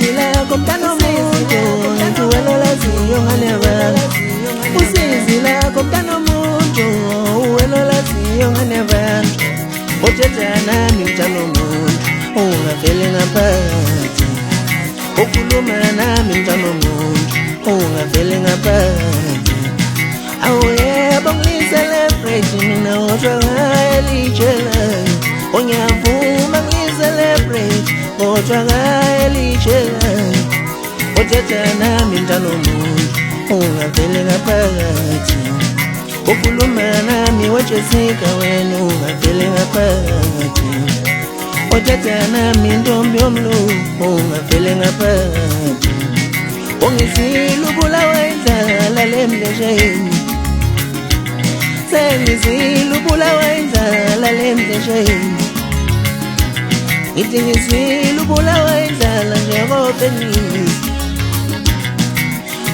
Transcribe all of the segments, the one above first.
usizile komntana omuntu welolaziyo nganeva usizile komntana omuntu welolaziyo nganeva othetha mntana omuntu ungavele ngaphansi okhuluma nami mntana omuntu ungavele ngaphansi awuyebo ngicelebrate mina odwa ngayelijela onyavuma ngicelebrate odwa ngayelijela othetha nami mntana omuntu ungavele ngaphansi okhuluma nami wajessica wena ungavele ngaphansi othetha nami ntombi yomlungu ungavele ngaphansi ongizile ubulawa indlala lemlesheni sengizile ubulawa indlala lemlesheni ngithi ngizile ubulawa indlala njengopenisi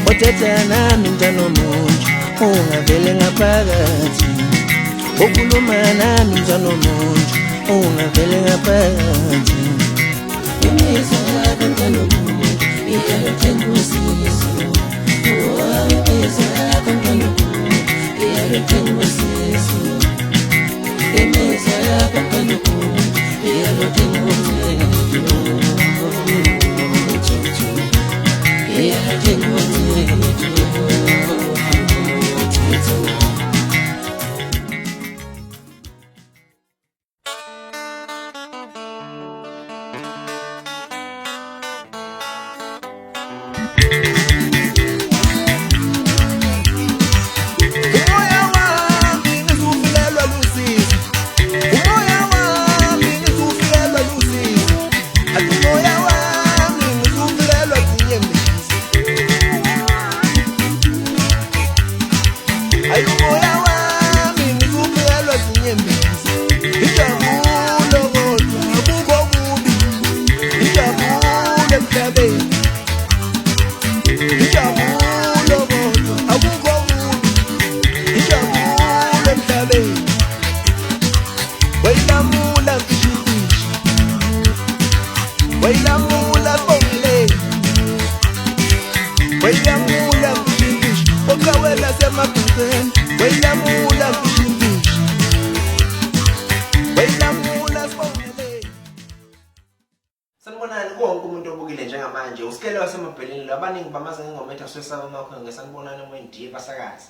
othetha nami mntana omuntu ungavele ngaphakathi okhuluma nami mntana omuntu ungavele ngaphakathi imizwa yakho mntana omuntu iyalothenga usizo imizwa yakho mntana omuntu iyalothenga usizo imizwa yakho mntana omuntu iyalothenga usizo iyalothenga usizo. Sanibonani konke umuntu obukile njengamanje usikele wasemabheleni labaningi bamaze ngingometa swesaba makho ngesanibonani mwendiye basakazi.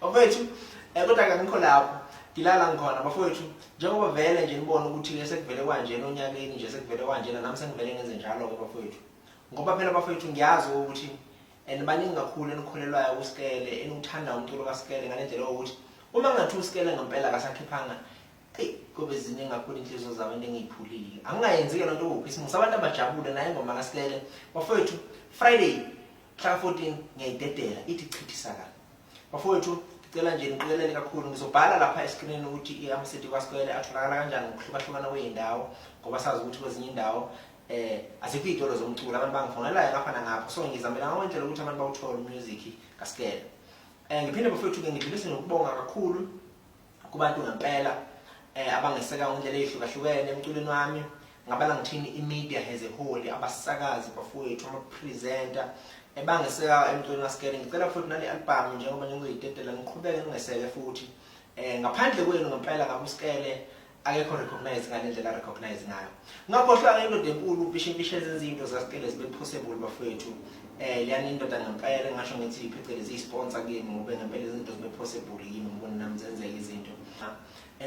Bafowethu kodwa ngikho lapho ngilala ngikhona bafowethu njengoba vele nje nibona ukuthi ke sekuvele kanjena onyakeni nje sekuvele kanjena nami sengivele ngenze njalo ke bafowethu. Ngoba phela bafowethu ngiyazi ukuthi baningi kakhulu enikholelwayo kusikele enokuthanda umculo kasikele ngalendlela ukuthi uma ngathi usikele ngempela kasakhiphanga kube ziningi kakhulu inhliziyo zabantu engiyiphulile angingayenzi ke lonto ukuphisima sabantu abajabule naye ingoma kasikele bafowethu Friday mhla 14 ngiyayidedela ithi chithisaka bafowethu ngicela nje niqikelele kakhulu ngizobhala lapha escreen ukuthi iamseti kwasikele atholakala kanjani ngokuhlukahlukana kweindawo ngoba sazi ukuthi kwezinye indawo asikho izitolo zomculo abantu bangifonela ngapha nangapha so ngizamela ngawendlela ukuthi abantu bawuthole music kasikele ngiphinde bafowethu ke ngidlulise nokubonga kakhulu kubantu ngempela abangeseka ngendlela ehlukahlukene emculweni wami ngabala ngithini imedia as a whole abasakazi bafowethu ama-presenter bangeseka emculweni kasikele ngicela futhi nale album njengoba ngizoyidedela ngiqhubeke ngingeseke futhi ngaphandle kwenu ngempela ngabusikele akekho recognize ngalendlela recognize ngayo ngakhohlwa ngento enkulu upishishe izinto zasikele zibe possible bafowethu liyani indoda ngempela ngisho ngithi iphecelezi isponsor kimi ngoba ngempela izinto zibe possible yimi ngibona nami zenzeka izinto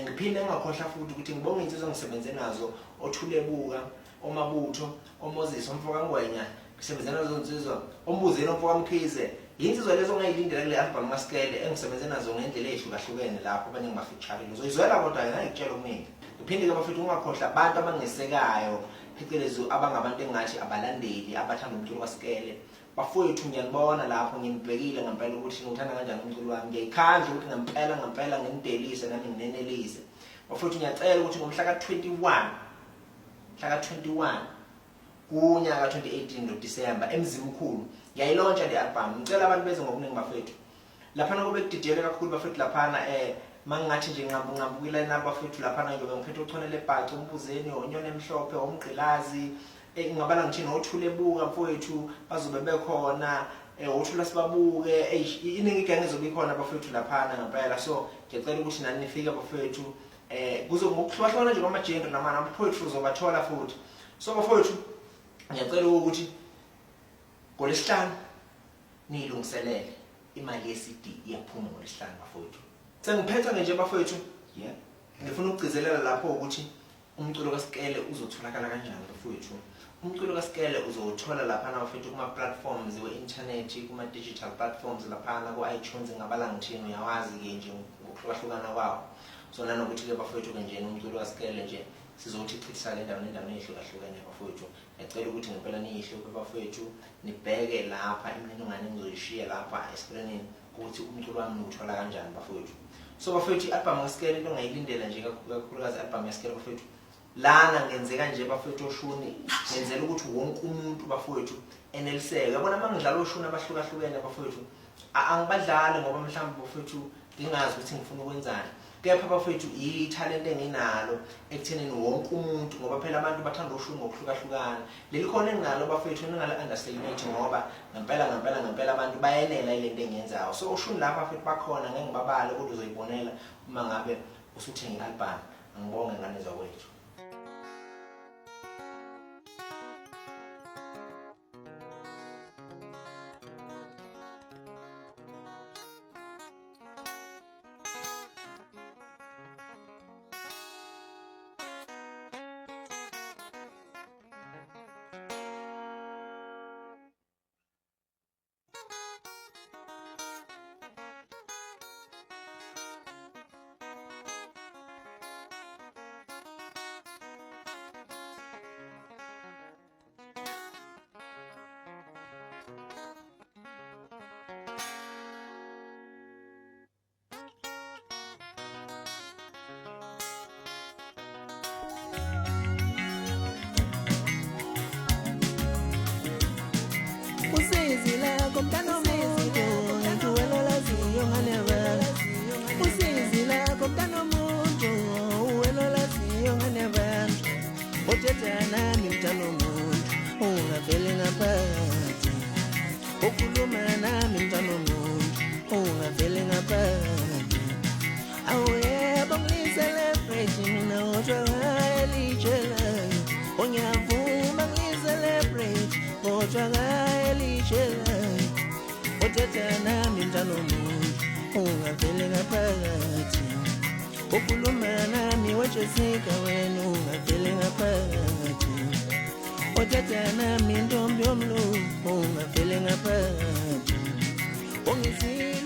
ngiphinde ngakhohlwa futhi ukuthi ngibonge insizwa ngisebenze nazo othulebuka omabutho omozisi omfoka ngwenya ngisebenze nazo insizwa ombuzeni omfoka mkhize insizwa lezo ngayilindela kule album kasikele engisebenze nazo ngendlela ehlukahlukene lapho abanye ngibafeature uzoyizwela kodwa ngayitshela kumina ngiphinde ke bafethu ungakhohlwa abantu abangesekayo phecelezi abangabantu engathi abalandeli abathanda umculo kasikele bafowethu ngiyanibona lapho ngimibhekile ngempela ukuthi ngithanda kanjani umculo wami ngiyikhandla ukuthi ngempela ngimdelise nami nginenelise bafowethu ngiyacela ukuthi ngomhla ka-21 kunyaka 2018 ngoDisemba emzimkhulu ngiyayilontsha le album ngicela abantu beze ngokuningi bafethu laphana kube kudidiyele kakhulu bafethu laphana mangathi nje ngambukile nabafethu laphana nje ngiphethe uchonele ebhaca umbuzeni onyone emhlophe omgqilazi ngingabala ngithini othule buka mfowethu bazobe bekhona uthula sibabuke iningi igange ezobe ikhona bafowethu laphana ngempela. So ngiyacela ukuthi nani nifike bafowethu kuzo ngokuhlukahlukana nje kwamagender namafowethu uzobathola futhi. So bafowethu ngiyacela ukuthi ngoLesihlanu nilungiselele imali ye-CD iyaphuma ngoLesihlanu bafowethu. Sengiphetha nje bafowethu ngifuna ukugcizelela lapho ukuthi umculo kaSkele uzotholakala kanjani bafowethu. Umculo kaSkele uzothola laphana bafowethu kuma platforms we-internet, kuma digital platforms laphana ku-iTunes ngabala ngithini uyawazi ke nje ngokuhlukahlukana kwawo. So nanokuthi ke bafowethu ke nje umculo kaSkele nje sizothi chithisa le ndawo ehlukahlukene bafowethu. Ngicela ukuthi ngempela niyihle bafowethu nibheke lapha imininingwane engizoyishiya lapha escreenini ukuthi umculo wami uthola kanjani bafowethu. So bafowethu i-album kaSkele into ngayilindela nje kakhulukazi i-album yaSkele bafowethu. Lana ngenzeka nje bafowethu oshuni ngenzela ukuthi wonke umuntu bafowethu eneliseke. Yabona mangidlala oshuni abahlukahlukene bafowethu angibadlali ngoba mhlawumbe bafowethu ngingazi ukuthi ngifuna ukwenzani. Kepha bafowethu i-talent enginalo ekuthenini wonke umuntu ngoba phela abantu bathanda oshuni ngokuhlukahlukana. Leli khona enginalo bafowethu ningala-underestimate ngoba ngempela abantu bayenela ilento engiyenzayo. So oshuni lapha bafowethu bakhona ngeke ngibabale kodwa uzoyibonela uma ngabe usuthenga i-album. Angibonge ngane zakwethu. Usizila komntana omuntu uwelo laziyo nganeva. Usizila komntana omuntu uwelo laziyo nganeva. Othetha nami mntana omuntu ungavele ngaphakathi. Okhuluma nami mntana omuntu ungavele ngaphakathi. Awuyebo ngicelebrate mina odwa elitshelayo. Onyavuma ngicelebrate kodwa elitshelayo. Othetha nami mntana omuntu ungavele ngaphakathi. Okhuluma nami wejessica wena ungavele ngaphakathi. Othetha nami ntombi yomlungu ungavele ngaphakathi. Ongizile